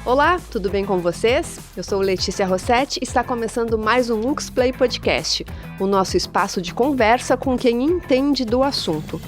Olá, tudo bem com vocês? Eu sou Letícia Rossetti e está começando mais um Lux Play Podcast, o nosso espaço de conversa com quem entende do assunto.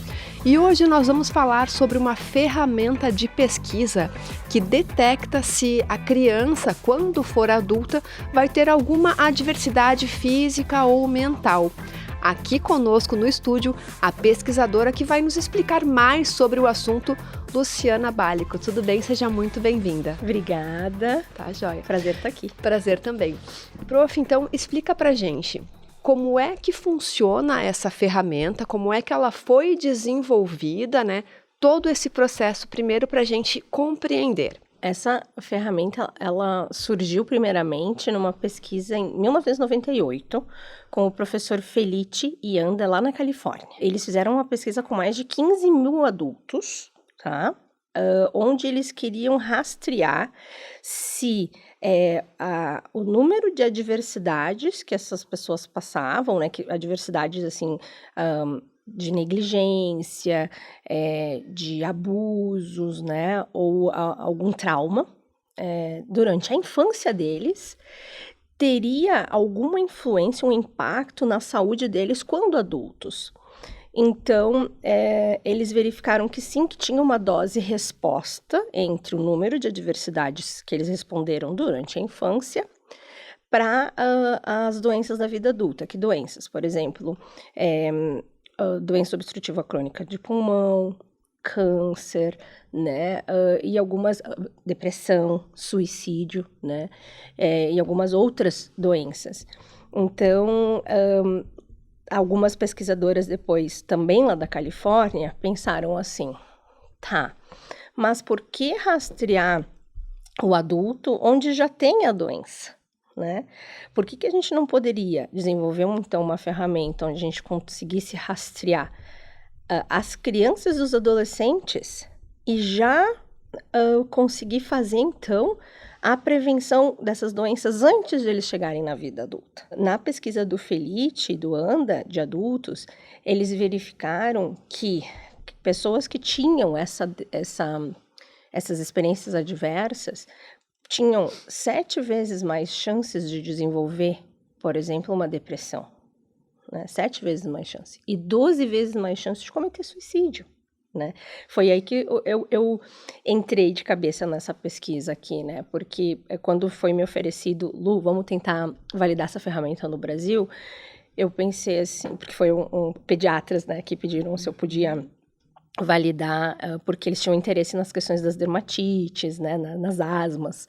E hoje nós vamos falar sobre uma ferramenta de pesquisa que detecta se a criança, quando for adulta, vai ter alguma adversidade física ou mental. Aqui conosco no estúdio, a pesquisadora que vai nos explicar mais sobre o assunto, Luciana Balico. Tudo bem? Seja muito bem-vinda. Obrigada. Tá, joia. Prazer estar aqui. Prazer também. Prof, então, explica pra gente como é que funciona essa ferramenta, como é que ela foi desenvolvida, né? Todo esse processo, primeiro, pra gente compreender. Essa ferramenta, ela surgiu primeiramente numa pesquisa em 1998 com o professor Felice e Anda lá na Califórnia. Eles fizeram uma pesquisa com mais de 15 mil adultos, tá? Onde eles queriam rastrear se o número de adversidades que essas pessoas passavam, né? Que adversidades, assim, de negligência, de abusos, né, ou algum trauma, durante a infância deles, teria alguma influência, um impacto na saúde deles quando adultos. Então, eles verificaram que sim, que tinha uma dose-resposta entre o número de adversidades que eles responderam durante a infância para as doenças da vida adulta. Que doenças? Por exemplo, doença obstrutiva crônica de pulmão, câncer, né, e algumas, depressão, suicídio, né, e algumas outras doenças. Então, algumas pesquisadoras depois, também lá da Califórnia, pensaram assim, tá, mas por que rastrear o adulto onde já tem a doença? Né? Por que a gente não poderia desenvolver, então, uma ferramenta onde a gente conseguisse rastrear as crianças e os adolescentes e já conseguir fazer, então, a prevenção dessas doenças antes de eles chegarem na vida adulta? Na pesquisa do Felice e do Anda, de adultos, eles verificaram que pessoas que tinham essas experiências adversas tinham 7 vezes mais chances de desenvolver, por exemplo, uma depressão, né? 7 vezes mais chance. E 12 vezes mais chance de cometer suicídio, né? Foi aí que eu entrei de cabeça nessa pesquisa aqui, né? Porque quando foi me oferecido, Lu, vamos tentar validar essa ferramenta no Brasil, eu pensei assim, porque foi pediatras, né, que pediram se eu podia validar, porque eles tinham interesse nas questões das dermatites, né, nas asmas.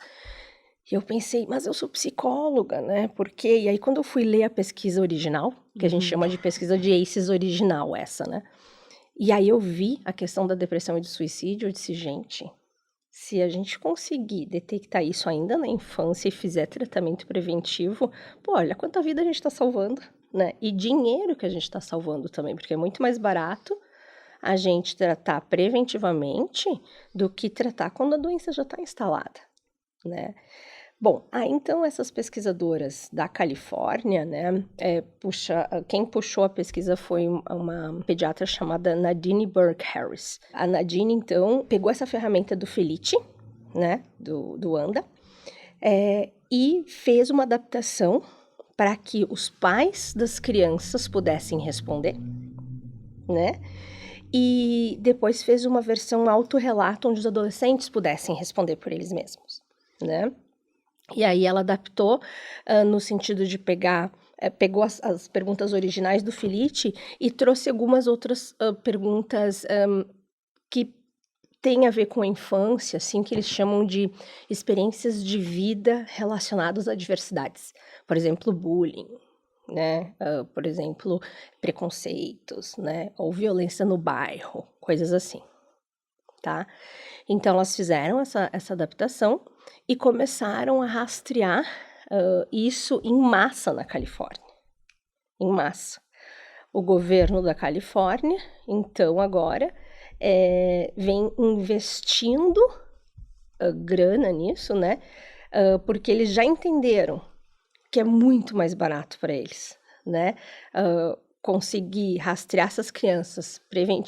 E eu pensei, mas eu sou psicóloga, né, porque... E aí, quando eu fui ler a pesquisa original, que a gente chama de pesquisa de ACEs original, essa, né, e aí eu vi a questão da depressão e do suicídio, eu disse, gente, se a gente conseguir detectar isso ainda na infância e fizer tratamento preventivo, pô, olha quanta vida a gente está salvando, né, e dinheiro que a gente está salvando também, porque é muito mais barato a gente tratar preventivamente do que tratar quando a doença já está instalada, né? Bom, então essas pesquisadoras da Califórnia, né, quem puxou a pesquisa foi uma pediatra chamada Nadine Burke Harris. A Nadine, então, pegou essa ferramenta do Felice, né, do Anda, e fez uma adaptação para que os pais das crianças pudessem responder, né? E depois fez uma versão autorrelato onde os adolescentes pudessem responder por eles mesmos, né? E aí ela adaptou no sentido de pegou as perguntas originais do Felice e trouxe algumas outras perguntas que têm a ver com a infância, assim, que eles chamam de experiências de vida relacionadas a adversidades. Por exemplo, bullying, né, por exemplo, preconceitos, né, ou violência no bairro, coisas assim, tá? Então, elas fizeram essa adaptação e começaram a rastrear isso em massa na Califórnia, em massa. O governo da Califórnia, então, agora, vem investindo grana nisso, né, porque eles já entenderam que é muito mais barato para eles, né, conseguir rastrear essas crianças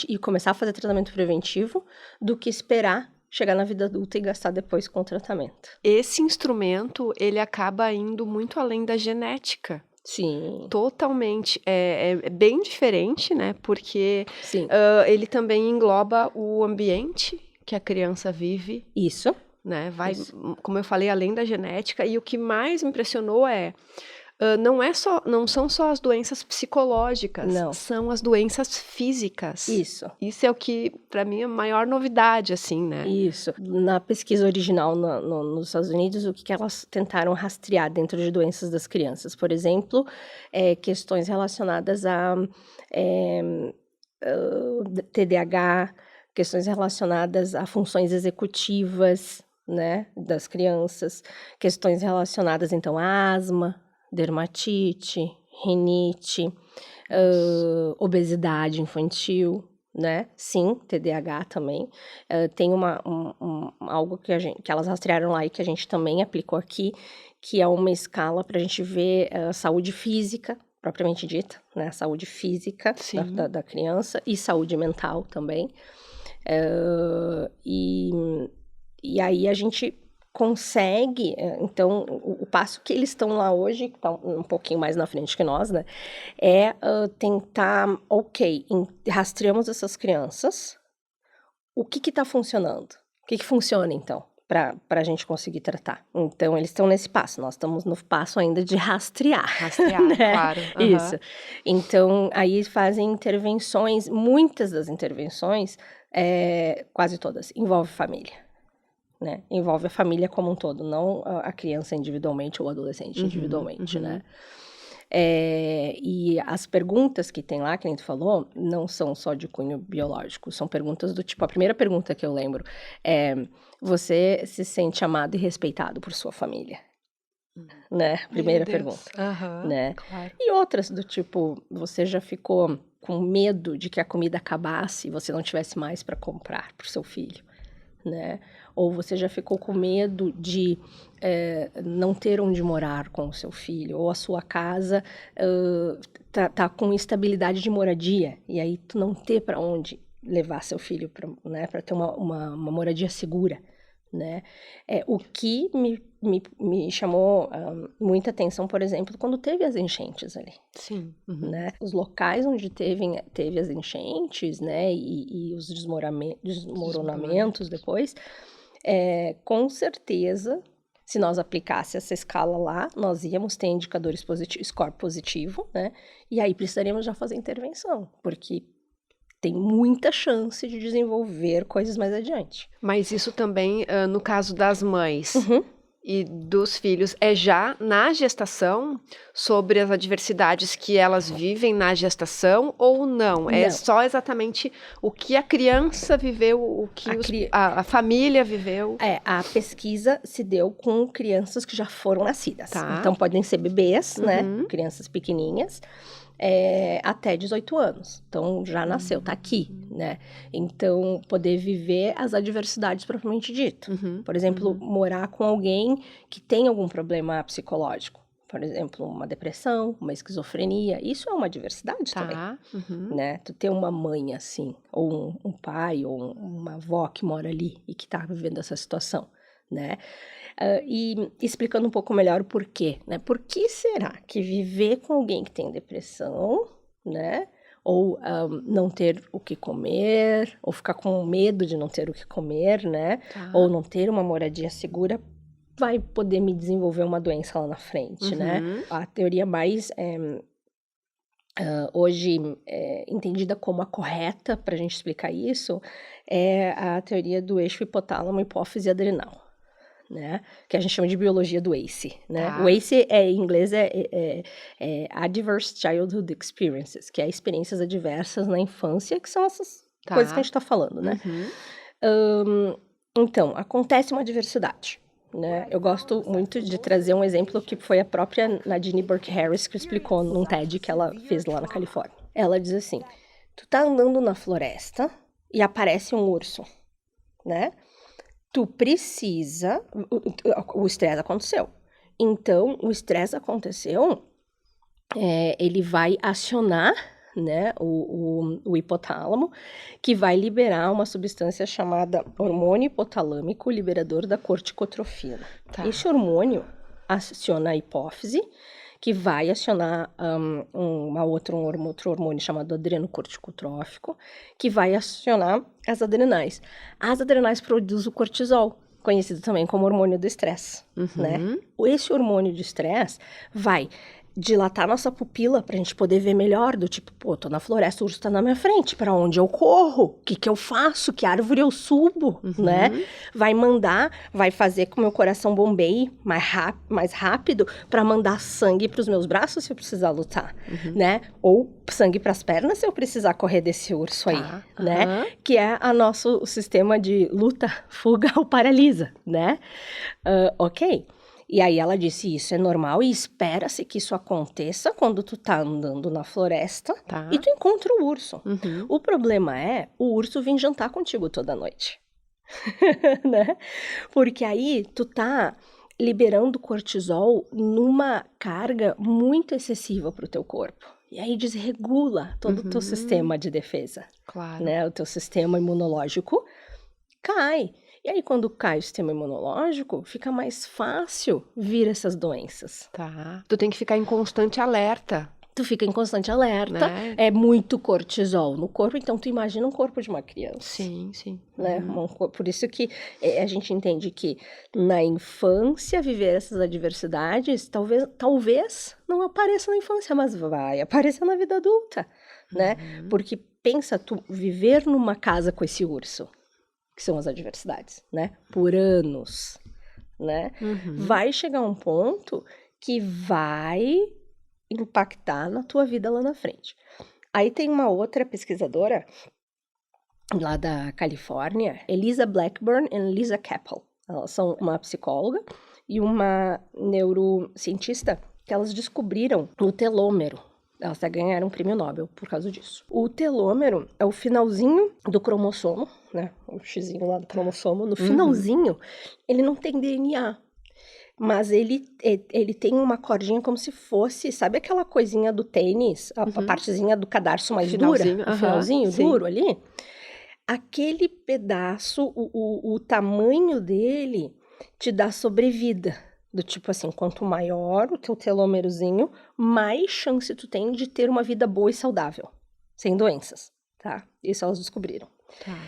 e começar a fazer tratamento preventivo do que esperar chegar na vida adulta e gastar depois com o tratamento. Esse instrumento, ele acaba indo muito além da genética. Sim. Totalmente. É bem diferente, né? Porque Sim. Ele também engloba o ambiente que a criança vive. Isso. Né? Vai, Isso. como eu falei, além da genética. E o que mais me impressionou não são só as doenças psicológicas, Não. São as doenças físicas. Isso. Isso é o que, para mim, é a maior novidade, assim, né? Isso. Na pesquisa original nos Estados Unidos, o que elas tentaram rastrear dentro de doenças das crianças? Por exemplo, questões relacionadas a TDAH, questões relacionadas a funções executivas, né, das crianças, questões relacionadas, então, a asma, dermatite, rinite, obesidade infantil, né? Sim, TDAH também. Tem algo que elas rastrearam lá e que a gente também aplicou aqui, que é uma escala para a gente ver a saúde física, propriamente dita, né? A saúde física da criança e saúde mental também. E aí a gente consegue, então, o passo que eles estão lá hoje, que está um pouquinho mais na frente que nós, né, é tentar, rastreamos essas crianças, o que está funcionando? O que funciona, então, para a gente conseguir tratar? Então, eles estão nesse passo, nós estamos no passo ainda de rastrear. Rastrear, né? Claro. Isso. Então, aí fazem intervenções, muitas das intervenções, quase todas, envolve família. Né? Envolve a família como um todo, não a criança individualmente ou o adolescente individualmente, né? E as perguntas que tem lá, que a gente falou, não são só de cunho biológico, são perguntas do tipo, a primeira pergunta que eu lembro é, você se sente amado e respeitado por sua família? Né? Primeira pergunta. Né? Claro. E outras do tipo, você já ficou com medo de que a comida acabasse e você não tivesse mais para comprar para o seu filho? Né? Ou você já ficou com medo de não ter onde morar com o seu filho, ou a sua casa tá com instabilidade de moradia, e aí tu não ter para onde levar seu filho para ter uma moradia segura, né? O que me chamou muita atenção, por exemplo, quando teve as enchentes ali. Sim. Né? Os locais onde teve as enchentes, né, e os desmoronamentos depois, com certeza, se nós aplicasse essa escala lá, nós íamos ter indicadores positivos, score positivo, né, e aí precisaríamos já fazer intervenção, porque tem muita chance de desenvolver coisas mais adiante. Mas isso também, no caso das mães e dos filhos, é já na gestação, sobre as adversidades que elas vivem na gestação, ou não? É só exatamente o que a criança viveu, o que a família viveu? A pesquisa se deu com crianças que já foram nascidas. Tá. Então, podem ser bebês, né? Crianças pequenininhas. Até 18 anos. Então, já nasceu, tá aqui, né? Então, poder viver as adversidades propriamente dito. Por exemplo, morar com alguém que tem algum problema psicológico. Por exemplo, uma depressão, uma esquizofrenia. Isso é uma adversidade também, né? Tu ter uma mãe assim, ou um pai, ou uma avó que mora ali e que tá vivendo essa situação, né? E explicando um pouco melhor o porquê, né? Por que será que viver com alguém que tem depressão, né? Ou não ter o que comer, ou ficar com medo de não ter o que comer, né? Tá. Ou não ter uma moradia segura, vai poder me desenvolver uma doença lá na frente, né? A teoria mais hoje entendida como a correta para a gente explicar isso é a teoria do eixo hipotálamo, hipófise adrenal. Né? Que a gente chama de biologia do ACE, né? Tá. O ACE em inglês é Adverse Childhood Experiences, que é experiências adversas na infância, que são essas coisas que a gente está falando, né? Então, acontece uma adversidade, né? Eu gosto muito de trazer um exemplo que foi a própria Nadine Burke Harris que explicou num TED que ela fez lá na Califórnia. Ela diz assim, tu tá andando na floresta e aparece um urso, né? Tu precisa... O estresse aconteceu. Então, o estresse aconteceu, ele vai acionar, né, o hipotálamo, que vai liberar uma substância chamada hormônio hipotalâmico liberador da corticotrofina. Tá. Esse hormônio aciona a hipófise, que vai acionar um outro hormônio chamado adrenocorticotrófico, que vai acionar as adrenais. As adrenais produzem o cortisol, conhecido também como hormônio do estresse, né? Esse hormônio de estresse vai dilatar nossa pupila pra gente poder ver melhor, do tipo, pô, tô na floresta, o urso tá na minha frente, pra onde eu corro? O que eu faço? Que árvore eu subo, né? Vai fazer com que o meu coração bombeie mais rápido pra mandar sangue pros meus braços se eu precisar lutar, né? Ou sangue pras pernas se eu precisar correr desse urso aí, né? Que é o nosso sistema de luta, fuga ou paralisa, né? Ok. E aí ela disse, isso é normal e espera-se que isso aconteça quando tu tá andando na floresta e tu encontra o urso. O problema é o urso vir jantar contigo toda noite, né? Porque aí tu tá liberando cortisol numa carga muito excessiva pro teu corpo. E aí desregula todo o teu sistema de defesa, né? O teu sistema imunológico cai. E aí, quando cai o sistema imunológico, fica mais fácil vir essas doenças. Tá. Tu tem que ficar em constante alerta. Tu fica em constante alerta, né? É muito cortisol no corpo, então tu imagina um corpo de uma criança. Sim, sim. Né? Por isso que a gente entende que na infância viver essas adversidades talvez não apareça na infância, mas vai aparecer na vida adulta, né? Porque pensa, tu viver numa casa com esse urso, que são as adversidades, né? Por anos, né? Vai chegar um ponto que vai impactar na tua vida lá na frente. Aí tem uma outra pesquisadora lá da Califórnia, Elisa Blackburn e Lisa Keppel. Elas são uma psicóloga e uma neurocientista que elas descobriram o telômero. Elas até ganharam um prêmio Nobel por causa disso. O telômero é o finalzinho do cromossomo, né? O xizinho lá do cromossomo. No finalzinho, ele não tem DNA. Mas ele tem uma cordinha como se fosse... Sabe aquela coisinha do tênis? A partezinha do cadarço mais dura? O finalzinho duro ali? Aquele pedaço, o tamanho dele te dá sobrevida. Do tipo assim, quanto maior o teu telômerozinho, mais chance tu tem de ter uma vida boa e saudável, sem doenças, tá? Isso elas descobriram. Tá.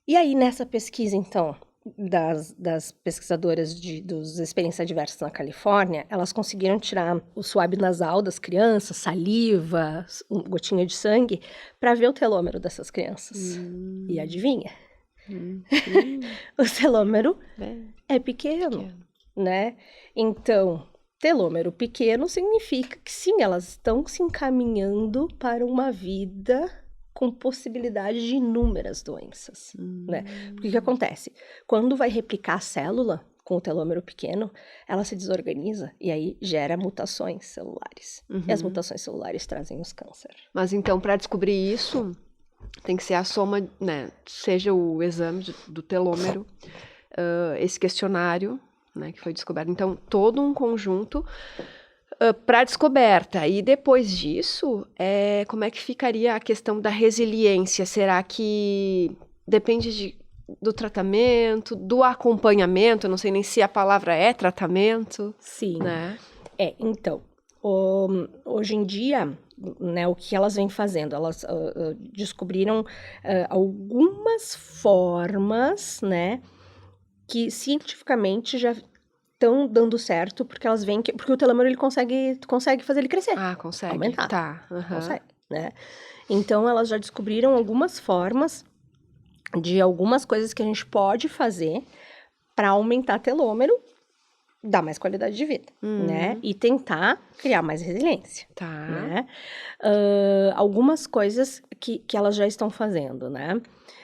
E aí, nessa pesquisa, então, das pesquisadoras dos experiências adversas na Califórnia, elas conseguiram tirar o suave nasal das crianças, saliva, gotinha de sangue, para ver o telômero dessas crianças. E adivinha? O telômero é pequeno. Né? Então, telômero pequeno significa que sim, elas estão se encaminhando para uma vida com possibilidade de inúmeras doenças, né? Porque o que acontece? Quando vai replicar a célula com o telômero pequeno, ela se desorganiza e aí gera mutações celulares. E as mutações celulares trazem os cânceres. Mas então, para descobrir isso, tem que ser a soma, né? Seja o exame do telômero, esse questionário, né, que foi descoberto. Então, todo um conjunto para descoberta. E depois disso, como é que ficaria a questão da resiliência? Será que depende do tratamento, do acompanhamento? Eu não sei nem se a palavra é tratamento. Sim. Né? Então, hoje em dia, né, o que elas vêm fazendo? Elas descobriram algumas formas, né, que cientificamente já estão dando certo, porque elas veem que... Porque o telômero, ele consegue fazer ele crescer. Ah, consegue. Aumentar. Tá. Consegue, né? Então, elas já descobriram algumas formas de algumas coisas que a gente pode fazer para aumentar telômero, dar mais qualidade de vida, né? E tentar criar mais resiliência. Tá. Né? Algumas coisas que elas já estão fazendo, né?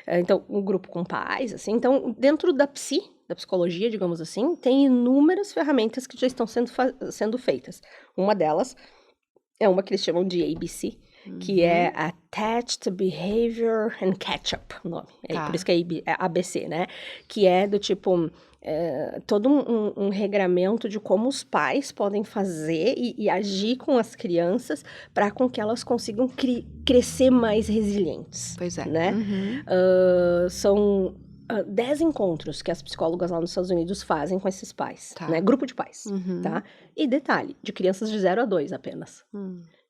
Então, um grupo com pais, assim. Então, dentro da psicologia, digamos assim, tem inúmeras ferramentas que já estão sendo feitas. Uma delas é uma que eles chamam de ABC, que é Attached Behavior and Catch-up, o nome. Tá. Por isso que é ABC, né? Que é do tipo, todo um regramento de como os pais podem fazer e agir com as crianças para com que elas consigam crescer mais resilientes. Pois é. Né? São 10 encontros que as psicólogas lá nos Estados Unidos fazem com esses pais, Tá. né? Grupo de pais, tá? E detalhe, de crianças de 0 a 2 apenas.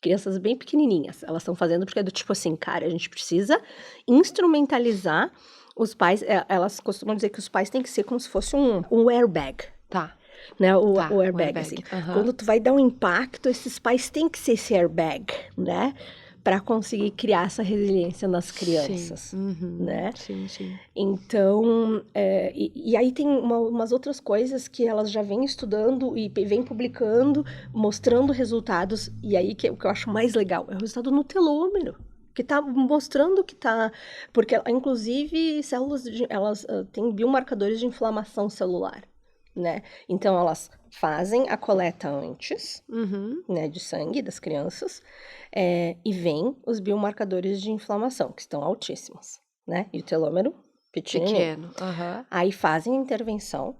Crianças bem pequenininhas. Elas estão fazendo porque é do tipo assim, cara, a gente precisa instrumentalizar os pais. Elas costumam dizer que os pais têm que ser como se fosse um airbag. Tá. Né? O Tá, airbag, assim. Quando tu vai dar um impacto, esses pais têm que ser esse airbag, né? Para conseguir criar essa resiliência nas crianças, Sim. né? Sim. Então, e aí tem umas outras coisas que elas já vêm estudando e vêm publicando, mostrando resultados, e aí o que eu acho mais legal é o resultado no telômero, que tá mostrando que tá... Porque, inclusive, elas têm biomarcadores de inflamação celular, né? Então, elas fazem a coleta antes, né, de sangue das crianças, e vêm os biomarcadores de inflamação, que estão altíssimos, né? E o telômero pequeno. Aí fazem a intervenção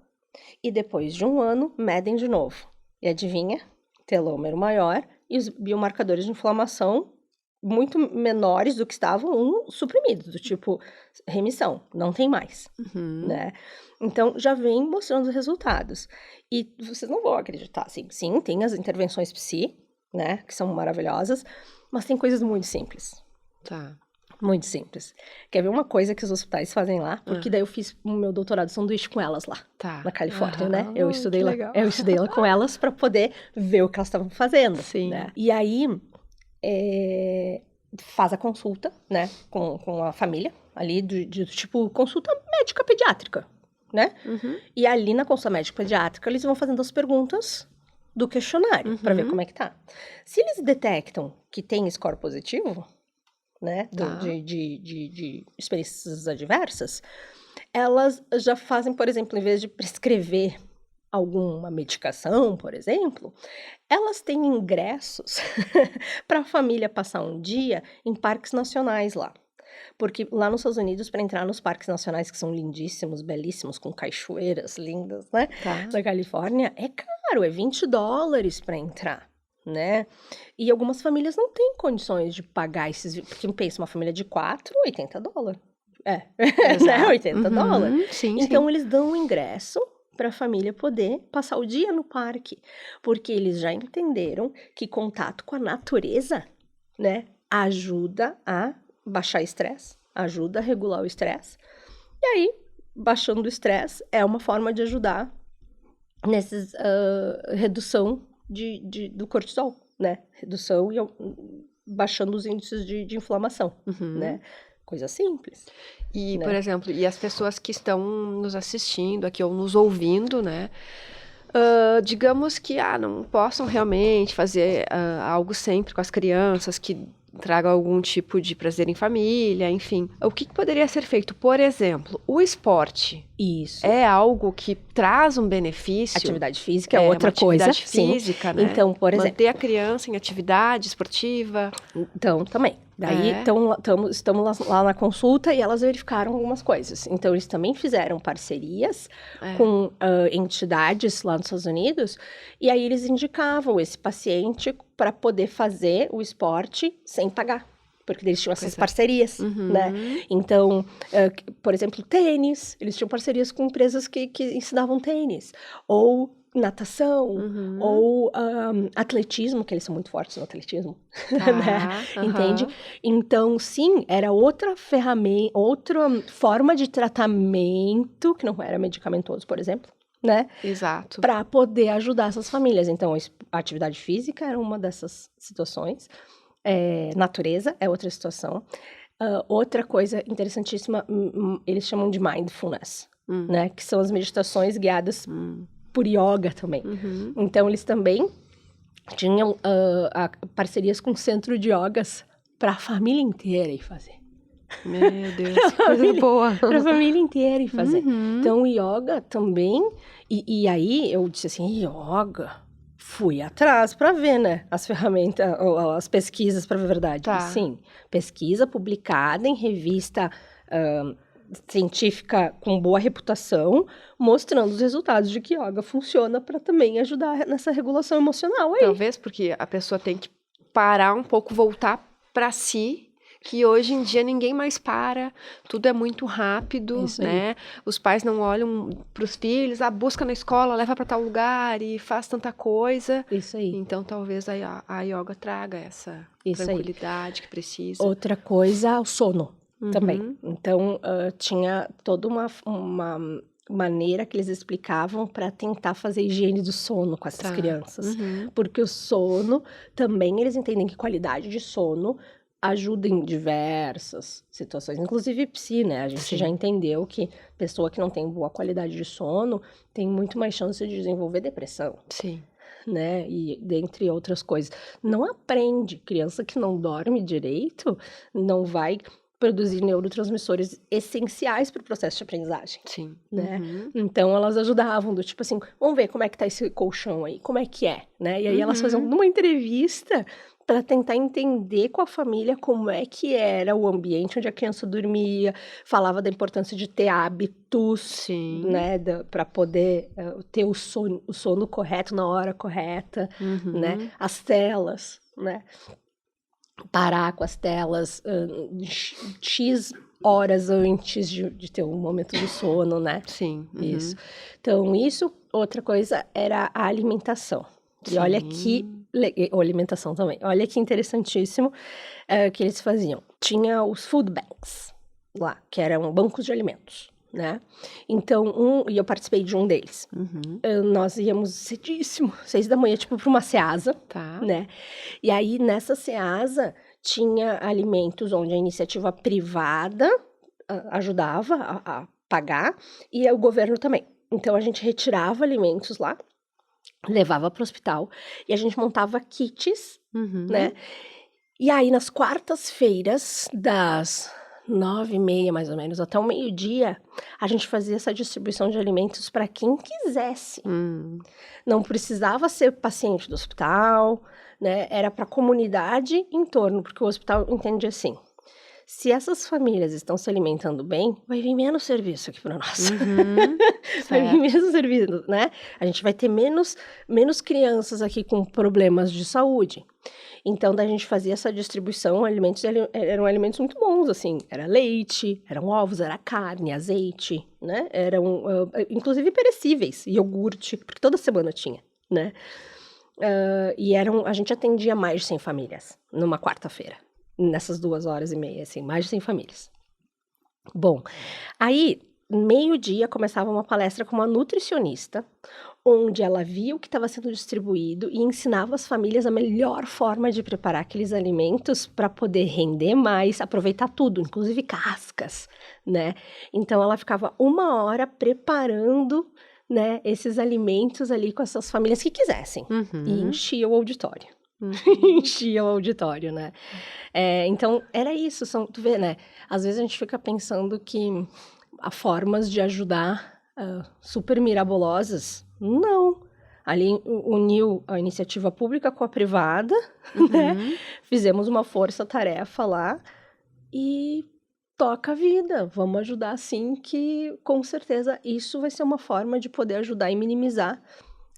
e depois de 1 ano medem de novo. E adivinha? Telômero maior e os biomarcadores de inflamação muito menores do que estavam suprimidos, do tipo remissão, não tem mais, né? Então, já vem mostrando os resultados. E vocês não vão acreditar, assim, sim, tem as intervenções psi, né, que são maravilhosas, mas tem coisas muito simples. Tá. Muito simples. Quer ver uma coisa que os hospitais fazem lá? Porque daí eu fiz o meu doutorado de sanduíche com elas lá, na Califórnia, né? Eu estudei lá. Legal. Eu estudei lá com elas para poder ver o que elas estavam fazendo. Sim. Né? E aí, faz a consulta, né, com a família, ali, de tipo, consulta médica pediátrica, né? E ali na consulta médica pediátrica, eles vão fazendo as perguntas do questionário, para ver como é que tá. Se eles detectam que tem score positivo, né, de experiências adversas, elas já fazem, por exemplo, em vez de prescrever alguma medicação, por exemplo, elas têm ingressos para a família passar um dia em parques nacionais lá. Porque lá nos Estados Unidos, para entrar nos parques nacionais, que são lindíssimos, belíssimos, com cachoeiras lindas, né? Da Califórnia, é caro, é $20 para entrar, né? E algumas famílias não têm condições de pagar esses... Porque pensa, uma família de 4, $80. né? $80. Sim, então, eles dão o ingresso para a família poder passar o dia no parque, porque eles já entenderam que contato com a natureza, né, ajuda a baixar estresse, ajuda a regular o estresse, e aí, baixando o estresse é uma forma de ajudar nessa redução do cortisol, né, redução e baixando os índices de inflamação, né, coisa simples. E, né? por exemplo, e as pessoas que estão nos assistindo aqui ou nos ouvindo, né? Digamos que não possam realmente fazer algo sempre com as crianças, que tragam algum tipo de prazer em família, enfim. O que poderia ser feito? Por exemplo, o esporte. Isso. É algo que traz um benefício. Atividade física é outra coisa. Atividade física, né? Então, por exemplo... Manter a criança em atividade esportiva. Então, também. Daí, estamos lá na consulta e elas verificaram algumas coisas. Então, eles também fizeram parcerias com entidades lá nos Estados Unidos. E aí, eles indicavam esse paciente para poder fazer o esporte sem pagar. Porque eles tinham essas parcerias, né? Então, por exemplo, tênis. Eles tinham parcerias com empresas que ensinavam tênis. Ou natação, ou atletismo, que eles são muito fortes no atletismo, né? Entende? Então, sim, era outra ferramenta, outra forma de tratamento, que não era medicamentoso, por exemplo, né? Exato. Para poder ajudar essas famílias. Então, a atividade física era uma dessas situações. Natureza é outra situação. Outra coisa interessantíssima, eles chamam de mindfulness, né? Que são as meditações guiadas por yoga também. Então, eles também tinham parcerias com centro de yogas para a família inteira ir fazer. Meu Deus, que coisa boa. Para a família inteira ir fazer. Então, o yoga também... E aí, eu disse assim, yoga... Fui atrás para ver, né, as ferramentas, as pesquisas, para ver a verdade. Tá. Sim, pesquisa publicada em revista científica com boa reputação, mostrando os resultados de que yoga funciona para também ajudar nessa regulação emocional aí. Talvez porque a pessoa tem que parar um pouco, voltar para si, que hoje em dia ninguém mais para, tudo é muito rápido, Isso aí. né? Os pais não olham para os filhos, busca na escola, leva para tal lugar e faz tanta coisa. Isso aí. Então talvez a yoga traga essa Isso aí. tranquilidade que precisa. Outra coisa, o sono também. Então, tinha toda uma maneira que eles explicavam para tentar fazer higiene do sono com essas crianças. Porque o sono, também eles entendem que qualidade de sono ajuda em diversas situações, inclusive psi, né? A gente já entendeu que pessoa que não tem boa qualidade de sono tem muito mais chance de desenvolver depressão. Sim. Né? E dentre outras coisas. Não aprende. Criança que não dorme direito não vai produzir neurotransmissores essenciais para o processo de aprendizagem. Sim. Né? Então, elas ajudavam do tipo assim, vamos ver como é que tá esse colchão aí, como é que é, né? E aí elas faziam numa entrevista para tentar entender com a família como é que era o ambiente onde a criança dormia, falava da importância de ter hábitos, né, para poder ter o sono correto na hora correta, né? As telas, né? Parar com as telas X horas antes de ter um momento de sono, né? Sim. Isso. Então, outra coisa era a alimentação. E olha que... alimentação também. Olha que interessantíssimo que eles faziam. Tinha os food banks lá, que eram bancos de alimentos, né? Então, e eu participei de um deles. Nós íamos cedíssimo, 6 da manhã, tipo, para uma ceasa, né? E aí, nessa ceasa, tinha alimentos onde a iniciativa privada ajudava a pagar e o governo também. Então, a gente retirava alimentos lá, levava para o hospital e a gente montava kits, né? E aí, nas quartas-feiras, das 9h30, mais ou menos, até o meio-dia, a gente fazia essa distribuição de alimentos para quem quisesse. Não precisava ser paciente do hospital, né? Era para a comunidade em torno, porque o hospital entende assim. Se essas famílias estão se alimentando bem, vai vir menos serviço aqui para nós. Vai vir menos serviço, né? A gente vai ter menos crianças aqui com problemas de saúde. Então, daí a gente fazia essa distribuição, alimentos eram alimentos muito bons, assim. Era leite, eram ovos, era carne, azeite, né? Eram, inclusive, perecíveis, iogurte, porque toda semana tinha, né? E a gente atendia mais de 100 famílias numa quarta-feira. Nessas 2h30, assim, mais de 100 famílias. Bom, aí, meio-dia, começava uma palestra com uma nutricionista, onde ela via o que estava sendo distribuído e ensinava as famílias a melhor forma de preparar aqueles alimentos para poder render mais, aproveitar tudo, inclusive cascas, né? Então, ela ficava 1 hora preparando, né, esses alimentos ali com essas famílias que quisessem. E enchia o auditório. Enchia o auditório, né? Então, era isso. Tu vê, né? Às vezes a gente fica pensando que há formas de ajudar super mirabolosas. Não. Ali uniu a iniciativa pública com a privada, né? Fizemos uma força-tarefa lá e toca a vida. Vamos ajudar, sim, que com certeza isso vai ser uma forma de poder ajudar e minimizar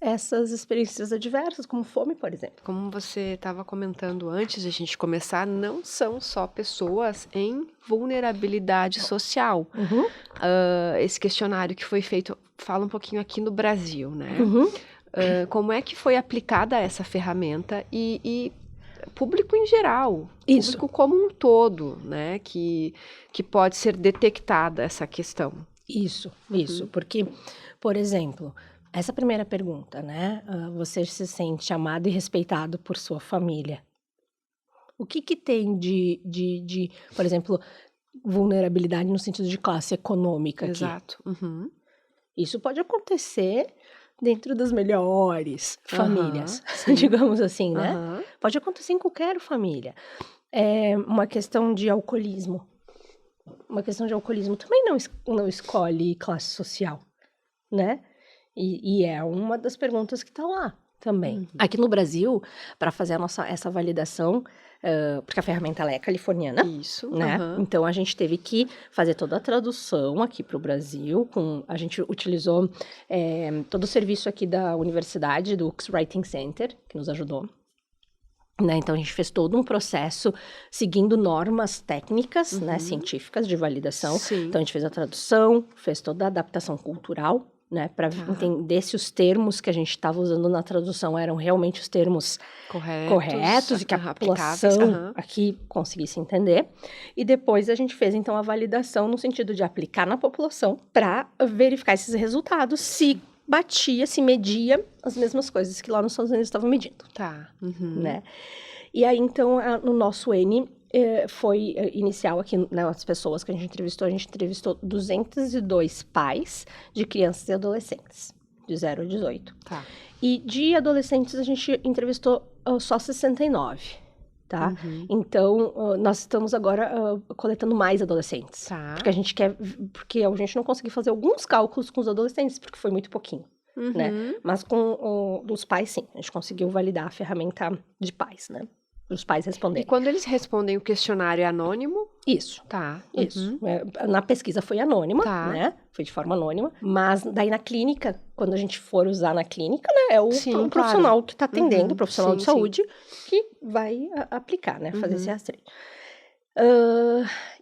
essas experiências adversas, como fome, por exemplo. Como você estava comentando antes de a gente começar, não são só pessoas em vulnerabilidade social. Esse questionário que foi feito fala um pouquinho aqui no Brasil, né? Como é que foi aplicada essa ferramenta e público em geral, público como um todo, né? Que pode ser detectada essa questão. Isso, porque, por exemplo... Essa primeira pergunta, né? Você se sente amado e respeitado por sua família? O que tem de, por exemplo, vulnerabilidade no sentido de classe econômica aqui? Exato. Isso pode acontecer dentro das melhores famílias, digamos assim, né? Pode acontecer em qualquer família. Uma questão de alcoolismo. Uma questão de alcoolismo também não escolhe classe social, né? E é uma das perguntas que está lá, também. Aqui no Brasil, para fazer essa validação, porque a ferramenta ela é californiana, Isso. né? Então a gente teve que fazer toda a tradução aqui para o Brasil. A gente utilizou todo o serviço aqui da universidade, do UX Writing Center, que nos ajudou. Né? Então, a gente fez todo um processo seguindo normas técnicas, né, científicas de validação. Sim. Então, a gente fez a tradução, fez toda a adaptação cultural, né, para entender se os termos que a gente estava usando na tradução eram realmente os termos corretos e que a população aqui conseguisse entender. E depois a gente fez, então, a validação no sentido de aplicar na população para verificar esses resultados, se batia, se media as mesmas coisas que lá nos Estados Unidos estavam medindo. Né? E aí, então, no nosso N foi inicial aqui, né, as pessoas que a gente entrevistou 202 pais de crianças e adolescentes, de 0 a 18. E de adolescentes a gente entrevistou só 69. Tá? Então, nós estamos agora coletando mais adolescentes. Porque a gente não conseguiu fazer alguns cálculos com os adolescentes, porque foi muito pouquinho, né? Mas com os pais, sim. A gente conseguiu validar a ferramenta de pais, né? Os pais responderem. E quando eles respondem o questionário é anônimo? Isso. Isso. Na pesquisa foi anônima, né? Foi de forma anônima. Mas daí na clínica, quando a gente for usar na clínica, né? É o profissional que está atendendo, o profissional de saúde, que vai aplicar, né? Fazer esse rastreio.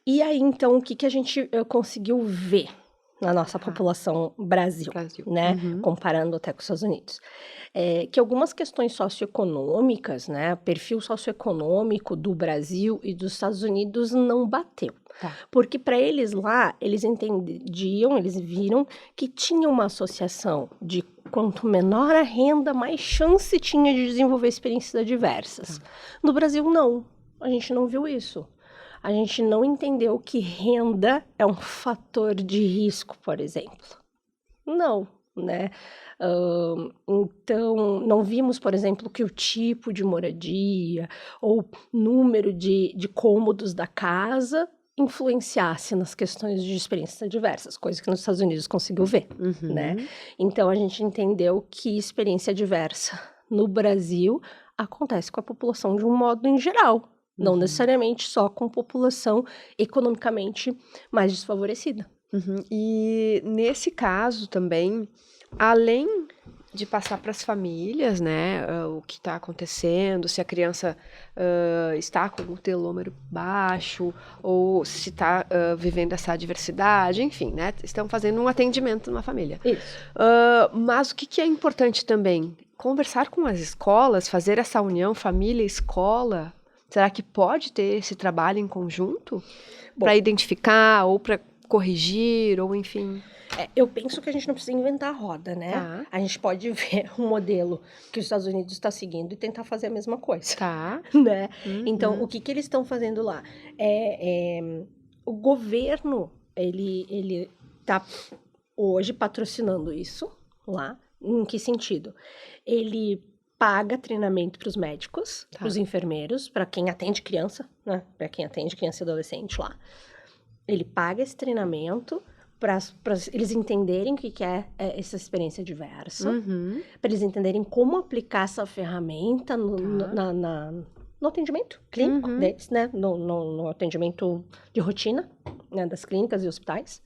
E aí, então, o que a gente conseguiu ver na nossa população Brasil, né? Comparando até com os Estados Unidos. Que algumas questões socioeconômicas, né? Perfil socioeconômico do Brasil e dos Estados Unidos não bateu. Porque para eles lá, eles entendiam, eles viram que tinha uma associação de quanto menor a renda, mais chance tinha de desenvolver experiências adversas. No Brasil, não. A gente não viu isso. A gente não entendeu que renda é um fator de risco, por exemplo. Não, né? Então, não vimos, por exemplo, que o tipo de moradia ou número de cômodos da casa influenciasse nas questões de experiências adversas, coisa que nos Estados Unidos conseguiu ver, né? Então, a gente entendeu que experiência adversa no Brasil acontece com a população de um modo em geral. Não necessariamente só com população economicamente mais desfavorecida. E nesse caso também, além de passar para as famílias, né, o que está acontecendo, se a criança está com o telômero baixo, ou se está vivendo essa adversidade, enfim, né, estão fazendo um atendimento na família. Mas o que é importante também? Conversar com as escolas, fazer essa união família-escola. Será que pode ter esse trabalho em conjunto para identificar ou para corrigir, ou enfim? Eu penso que a gente não precisa inventar a roda, né? A gente pode ver um modelo que os Estados Unidos está seguindo e tentar fazer a mesma coisa. Né? Então, o que eles estão fazendo lá? O governo, ele está hoje patrocinando isso lá. Em que sentido? Ele paga treinamento para os médicos, para os enfermeiros, para quem atende criança, né? Para quem atende criança e adolescente lá. Ele paga esse treinamento para eles entenderem o que é essa experiência diversa, para eles entenderem como aplicar essa ferramenta no atendimento clínico deles, né? No atendimento de rotina, né? Das clínicas e hospitais.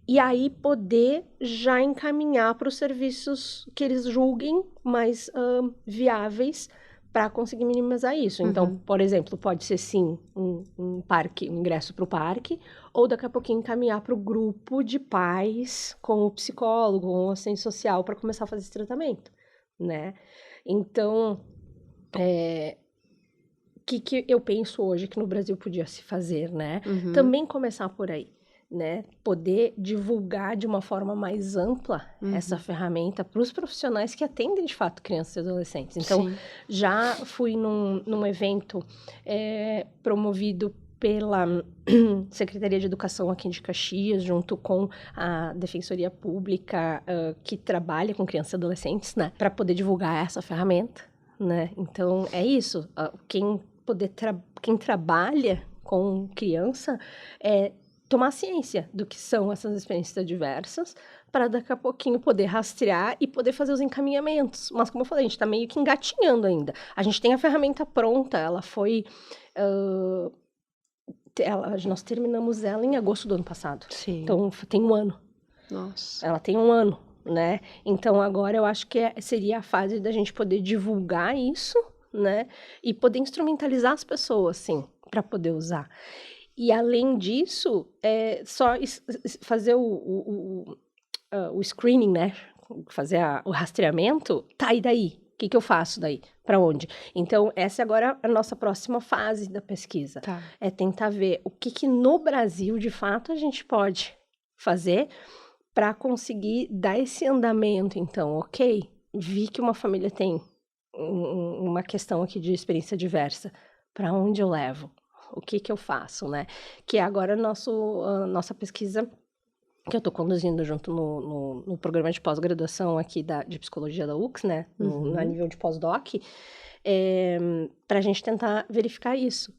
E aí poder já encaminhar para os serviços que eles julguem mais viáveis para conseguir minimizar isso. Então, por exemplo, pode ser sim um ingresso para o parque, ou daqui a pouquinho encaminhar para o grupo de pais com o psicólogo, com o assistente social para começar a fazer esse tratamento, né? Então, o que eu penso hoje que no Brasil podia se fazer, né? Também começar por aí. Né, poder divulgar de uma forma mais ampla essa ferramenta para os profissionais que atendem, de fato, crianças e adolescentes. Então, já fui num evento promovido pela Secretaria de Educação aqui de Caxias, junto com a Defensoria Pública que trabalha com crianças e adolescentes, né, para poder divulgar essa ferramenta, né? Então, é isso. Quem trabalha com criança tomar ciência do que são essas experiências adversas, para daqui a pouquinho poder rastrear e poder fazer os encaminhamentos. Mas, como eu falei, a gente está meio que engatinhando ainda. A gente tem a ferramenta pronta, ela foi... nós terminamos ela em agosto do ano passado. Sim. Então, tem um ano. Nossa. Ela tem um ano, né? Então, agora eu acho que seria a fase da gente poder divulgar isso, né? E poder instrumentalizar as pessoas, sim, para poder usar. E, além disso, só fazer o screening, né? Fazer o rastreamento, tá, e daí? O que eu faço daí? Para onde? Então, essa é agora a nossa próxima fase da pesquisa. Tá. É tentar ver o que no Brasil, de fato, a gente pode fazer para conseguir dar esse andamento. Então, ok, vi que uma família tem uma questão aqui de experiência diversa. Para onde eu levo? O que eu faço, né? Que é agora a nossa pesquisa que eu estou conduzindo junto no programa de pós-graduação aqui de psicologia da UX, né? No nível de pós-doc, para a gente tentar verificar isso,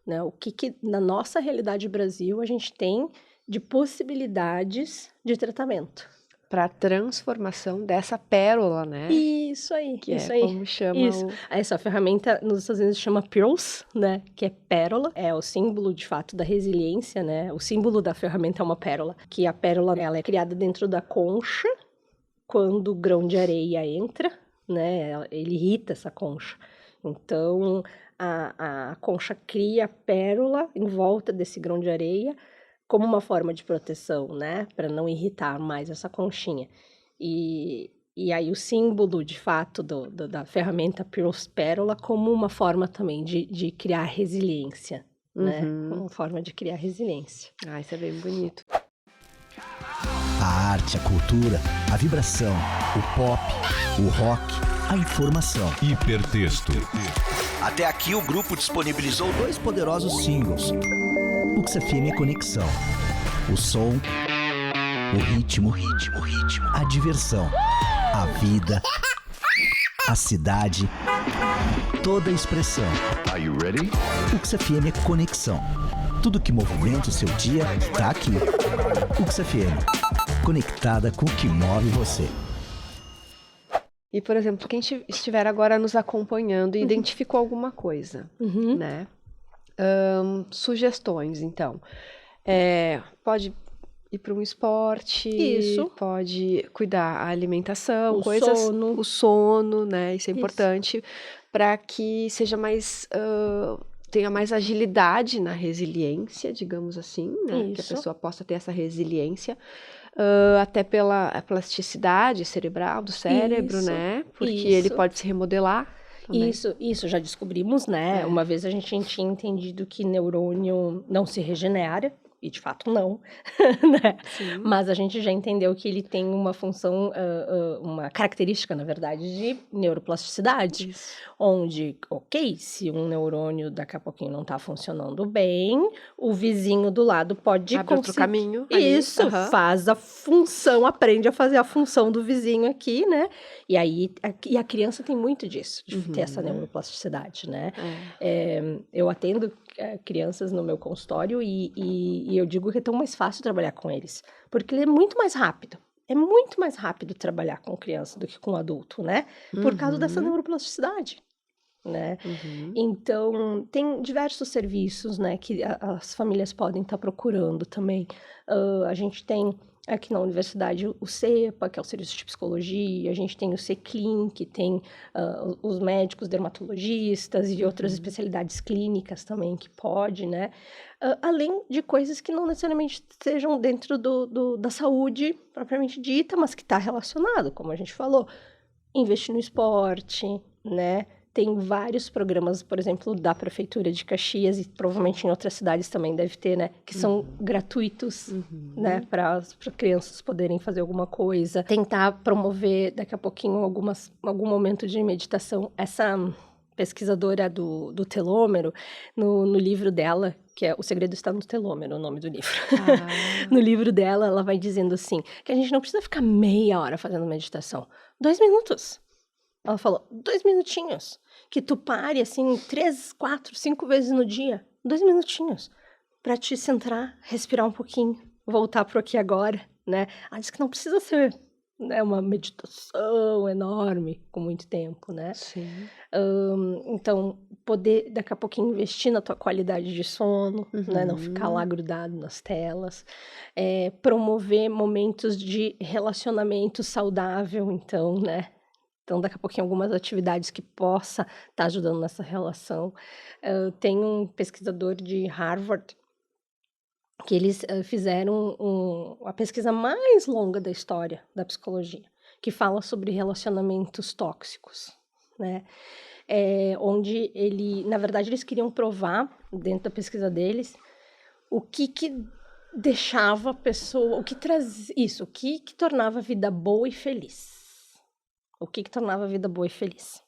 né? O que na nossa realidade Brasil a gente tem de possibilidades de tratamento. Para a transformação dessa pérola, né? Isso aí, que isso é aí. Como chama isso. Essa ferramenta nos Estados Unidos chama Pearls, né? Que é pérola. É o símbolo, de fato, da resiliência, né? O símbolo da ferramenta é uma pérola. Que a pérola, ela é criada dentro da concha. Quando o grão de areia entra, né? Ele irrita essa concha. Então, a concha cria a pérola em volta desse grão de areia como uma forma de proteção, né? Para não irritar mais essa conchinha. E aí o símbolo, de fato, da ferramenta Pearls Pérola como uma forma também de criar resiliência, né? Uma forma de criar resiliência. Ah, isso é bem bonito. A arte, a cultura, a vibração, o pop, o rock, a informação. Hipertexto. Até aqui o grupo disponibilizou 2 poderosos singles. UX FM Conexão. O som, o ritmo, a diversão, a vida, a cidade, toda a expressão. Are you ready? UX FM Conexão. Tudo que movimenta o seu dia tá aqui. UX FM. Conectada com o que move você. E, por exemplo, quem estiver agora nos acompanhando e identificou alguma coisa, né? Sugestões, então. Pode ir para um esporte, Isso. pode cuidar a alimentação, O o sono, né? Isso é importante para que seja mais... tenha mais agilidade na resiliência, digamos assim, né? Que a pessoa possa ter essa resiliência, até pela plasticidade cerebral do cérebro, né? Porque ele pode se remodelar também. Isso, já descobrimos, né? Uma vez a gente tinha entendido que neurônio não se regenera, e de fato não, né? Sim. Mas a gente já entendeu que ele tem uma função, uma característica, na verdade, de neuroplasticidade. Isso. Onde, ok, se um neurônio daqui a pouquinho não está funcionando bem, o vizinho do lado pode Abre outro caminho. Isso, faz a função, aprende a fazer a função do vizinho aqui, né? E aí, a criança tem muito disso, de ter essa neuroplasticidade, né? Eu atendo crianças no meu consultório e eu digo que é tão mais fácil trabalhar com eles, porque ele é muito mais rápido. É muito mais rápido trabalhar com criança do que com adulto, né? Por causa dessa neuroplasticidade, né? Então, tem diversos serviços, né, que as famílias podem estar procurando também. A gente tem aqui na universidade o CEPA, que é o Serviço de Psicologia, a gente tem o CECLIN, que tem os médicos dermatologistas e outras especialidades clínicas também que pode, né? Além de coisas que não necessariamente estejam dentro da saúde propriamente dita, mas que está relacionado, como a gente falou. Investir no esporte, né? Tem vários programas, por exemplo, da Prefeitura de Caxias e provavelmente em outras cidades também deve ter, né? Que são gratuitos, né? Para as crianças poderem fazer alguma coisa. Tentar promover, daqui a pouquinho, algum momento de meditação. Essa pesquisadora do telômero, no livro dela, que é O Segredo Está no Telômero, o nome do livro. No livro dela, ela vai dizendo assim, que a gente não precisa ficar meia hora fazendo meditação. 2 minutos. Ela falou, 2 minutinhos. Que tu pare, assim, 3, 4, 5 vezes no dia. 2 minutinhos. para te centrar, respirar um pouquinho, voltar pro aqui e agora, né? Diz que não precisa ser, né, uma meditação enorme, com muito tempo, né? Sim. Então, poder daqui a pouquinho investir na tua qualidade de sono, né? Não ficar lá grudado nas telas. Promover momentos de relacionamento saudável, então, né? Então, daqui a pouquinho, algumas atividades que possa estar ajudando nessa relação. Tem um pesquisador de Harvard que eles fizeram a pesquisa mais longa da história da psicologia, que fala sobre relacionamentos tóxicos, né? Onde na verdade, eles queriam provar, dentro da pesquisa deles, o que deixava a pessoa, o que tornava a vida boa e feliz. O que tornava a vida boa e feliz.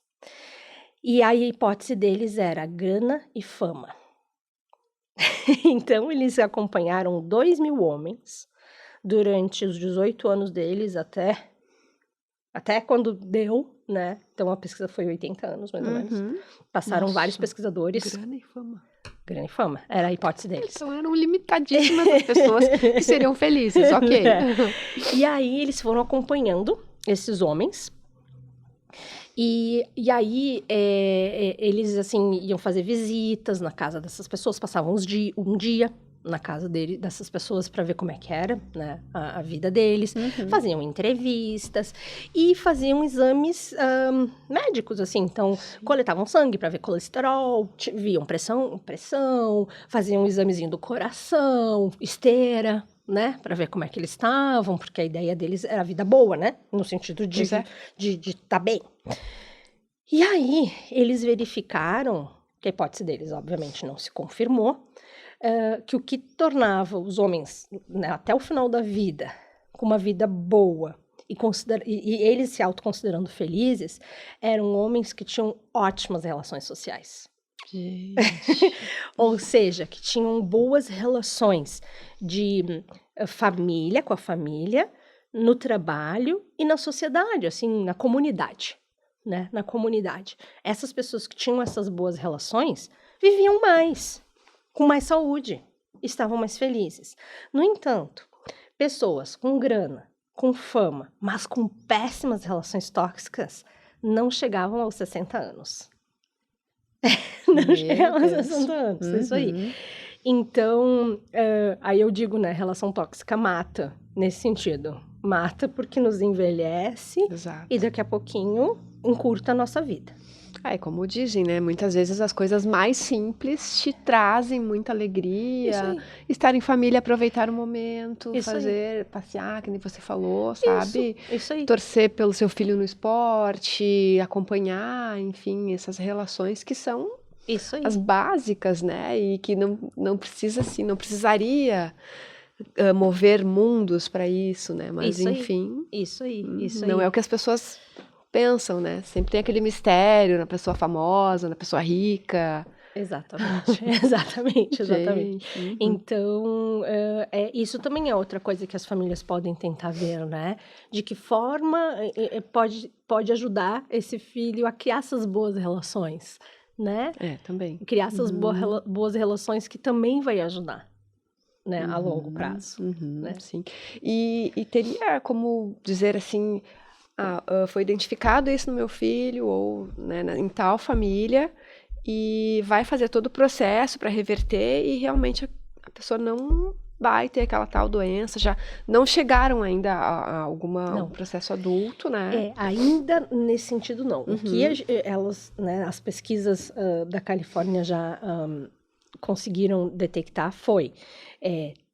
E a hipótese deles era grana e fama. Então, eles acompanharam 2.000 homens durante os 18 anos deles até quando deu, né? Então, a pesquisa foi 80 anos, mais ou menos. Passaram vários pesquisadores. Grana e fama. Grana e fama, era a hipótese deles. Então, eram limitadíssimas as pessoas que seriam felizes, ok. E aí, eles foram acompanhando esses homens. E aí, eles, assim, iam fazer visitas na casa dessas pessoas, passavam um dia na casa dessas pessoas para ver como é que era, né, a vida deles, faziam entrevistas e faziam exames médicos, assim, então coletavam sangue para ver colesterol, viam pressão, faziam um examezinho do coração, esteira, né, para ver como é que eles estavam, porque a ideia deles era a vida boa, né, no sentido de estar bem. E aí, eles verificaram, que a hipótese deles, obviamente, não se confirmou, que o que tornava os homens, né, até o final da vida, com uma vida boa, e eles se autoconsiderando felizes, eram homens que tinham ótimas relações sociais. Ou seja, que tinham boas relações de família, com a família, no trabalho e na sociedade, assim, na comunidade, né? Na comunidade. Essas pessoas que tinham essas boas relações viviam mais, com mais saúde, estavam mais felizes. No entanto, pessoas com grana, com fama, mas com péssimas relações tóxicas, não chegavam aos 60 anos. Não chegavam aos 60 anos, isso aí. Então, aí eu digo, né, relação tóxica mata, nesse sentido. Mata porque nos envelhece. Exato. E daqui a pouquinho encurta a nossa vida. Como dizem, né? Muitas vezes as coisas mais simples te trazem muita alegria. Estar em família, aproveitar o momento, passear, que nem você falou, sabe? Isso aí. Torcer pelo seu filho no esporte, acompanhar, enfim, essas relações que são as básicas, né? E que não precisa, assim, não precisaria mover mundos para isso, né? Mas, enfim... Isso aí. Não é o que as pessoas pensam, né? Sempre tem aquele mistério na pessoa famosa, na pessoa rica. Exatamente. Então, isso também é outra coisa que as famílias podem tentar ver, né? De que forma pode ajudar esse filho a criar essas boas relações, né? Também. Criar essas boas relações que também vai ajudar, né? A longo prazo. Né? Sim. E teria como dizer assim... foi identificado isso no meu filho ou, né, em tal família e vai fazer todo o processo para reverter e realmente a pessoa não vai ter aquela tal doença, já não chegaram ainda a algum processo adulto, né? Ainda nesse sentido não. O que elas, né, as pesquisas da Califórnia já conseguiram detectar foi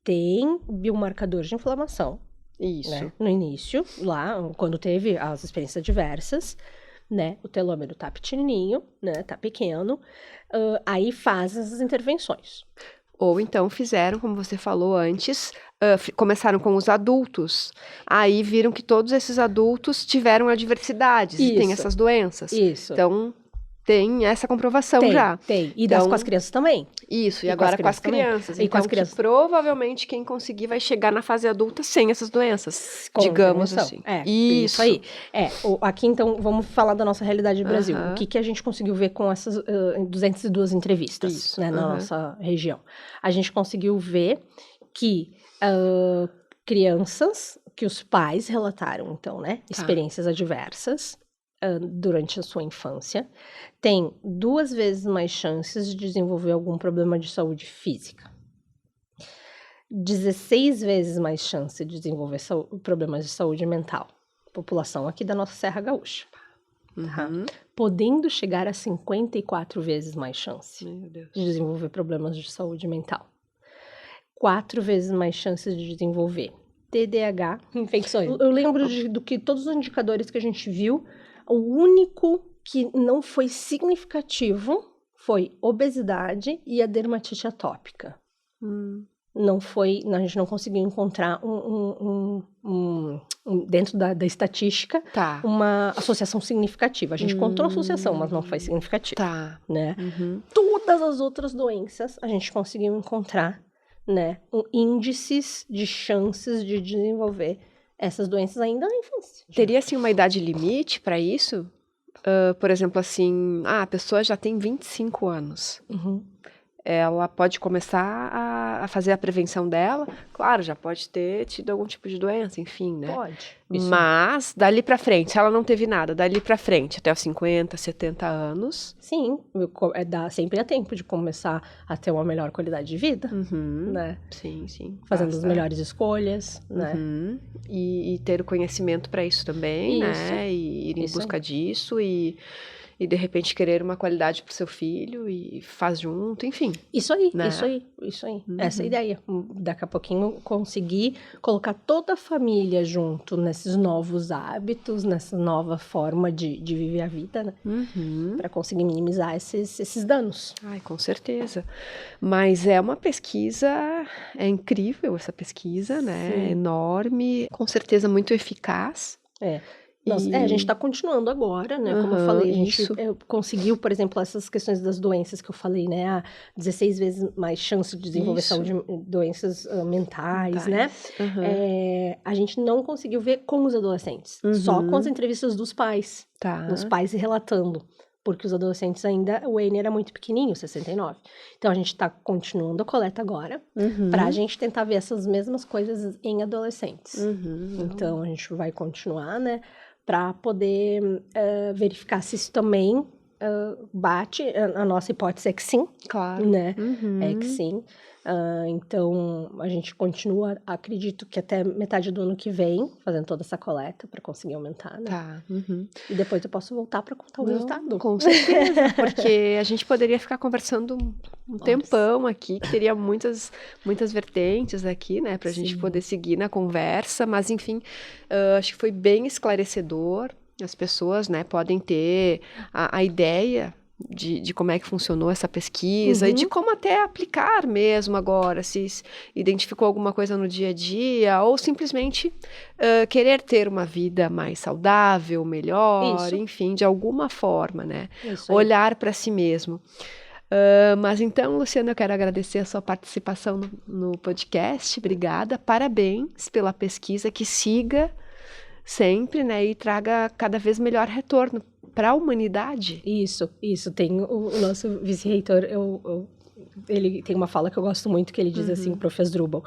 tem biomarcador de inflamação. Isso. Né? No início, lá, quando teve as experiências diversas, né? O telômero tá pequenininho, né? Tá pequeno, aí faz essas intervenções. Ou então fizeram, como você falou antes, começaram com os adultos, aí viram que todos esses adultos tiveram adversidades e têm essas doenças. Isso. Então, tem essa comprovação já. Tem. E Então, com as crianças também. Isso, e E agora com as crianças. também. E com Então, as crianças. que provavelmente quem conseguir vai chegar na fase adulta sem essas doenças, Com digamos prevenção. assim. Isso aí. Aqui, então, vamos falar da nossa realidade do Brasil. Aham. O que a gente conseguiu ver com essas 202 entrevistas, Isso, né, na aham. nossa região? A gente conseguiu ver que crianças, que os pais relataram, então, né, experiências adversas durante a sua infância, têm 2 vezes mais chances de desenvolver algum problema de saúde física. 16 vezes mais chance de desenvolver problemas de saúde mental. População aqui da nossa Serra Gaúcha. Tá? Uhum. Podendo chegar a 54 vezes mais chance Meu Deus. de desenvolver problemas de saúde mental. 4 vezes mais chances de desenvolver TDAH, infecções. Eu lembro do que todos os indicadores que a gente viu, o único que não foi significativo foi obesidade e a dermatite atópica. Não foi, a gente não conseguiu encontrar dentro da estatística Tá. uma associação significativa. A gente encontrou associação, mas não foi significativa. Tá. Né? Uhum. Todas as outras doenças a gente conseguiu encontrar, né, índices de chances de desenvolver essas doenças ainda na infância. Teria, assim, uma idade limite para isso? Por exemplo, assim, a pessoa já tem 25 anos. Uhum. Ela pode começar a fazer a prevenção dela. Claro, já pode ter tido algum tipo de doença, enfim, né? Pode. Mas, dali pra frente, se ela não teve nada, dali pra frente, até os 50, 70 anos. Sim, sempre há tempo de começar a ter uma melhor qualidade de vida, né? Sim, sim. Fazendo as Basta. melhores escolhas, né? Uhum. E ter o conhecimento para isso também, Isso. né? E ir em Isso busca disso e de repente querer uma qualidade pro seu filho e faz junto, enfim. Isso aí, Né? isso aí. Essa é a ideia. Daqui a pouquinho conseguir colocar toda a família junto nesses novos hábitos, nessa nova forma de viver a vida, né? Para conseguir minimizar esses danos. Ai, com certeza. Mas é uma pesquisa, é incrível essa pesquisa, né? Sim. É enorme, com certeza muito eficaz. A gente está continuando agora, né? Como eu falei, a gente conseguiu, por exemplo, essas questões das doenças que eu falei, né? 16 vezes mais chance de desenvolver doenças mentais, né? A gente não conseguiu ver com os adolescentes, só com as entrevistas dos pais, dos pais relatando. Porque os adolescentes ainda, o N era muito pequenininho, 69. Então, a gente está continuando a coleta agora, para a gente tentar ver essas mesmas coisas em adolescentes. Então, a gente vai continuar, né, para poder verificar se isso também bate. A nossa hipótese é que sim. Claro. Né? É que sim. Então, a gente continua, acredito que até metade do ano que vem, fazendo toda essa coleta para conseguir aumentar, né? Tá. E depois eu posso voltar para contar o resultado. Com certeza, porque a gente poderia ficar conversando um tempão aqui, que teria muitas vertentes aqui, né, pra gente poder seguir na conversa, mas enfim, acho que foi bem esclarecedor. As pessoas, né, podem ter a ideia de como é que funcionou essa pesquisa e de como até aplicar mesmo agora, se identificou alguma coisa no dia a dia ou simplesmente querer ter uma vida mais saudável, melhor, enfim, de alguma forma, né? Olhar para si mesmo. Mas então, Luciana, eu quero agradecer a sua participação no podcast. Obrigada, parabéns pela pesquisa, que siga sempre, né, e traga cada vez melhor retorno para a humanidade. Isso. Tem o nosso vice-reitor, ele tem uma fala que eu gosto muito, que ele diz assim, o Prof. Asdrubal,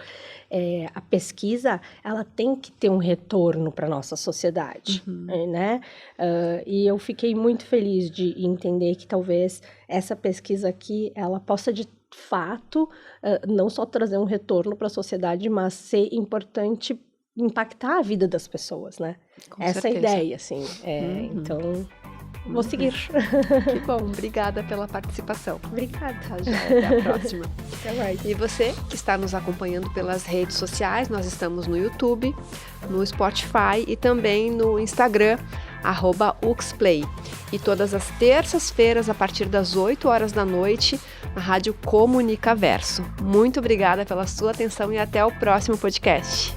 a pesquisa, ela tem que ter um retorno para a nossa sociedade, né? E eu fiquei muito feliz de entender que talvez essa pesquisa aqui, ela possa de fato, não só trazer um retorno para a sociedade, mas ser importante impactar a vida das pessoas, né? Essa é a ideia, assim. Então, vou seguir. Que bom, obrigada pela participação. Obrigada. Até a próxima. Right. E você que está nos acompanhando pelas redes sociais, nós estamos no YouTube, no Spotify e também no Instagram, @uxplay. E todas as terças-feiras, a partir das 8 horas da noite, na Rádio Comunicaverso. Muito obrigada pela sua atenção e até o próximo podcast.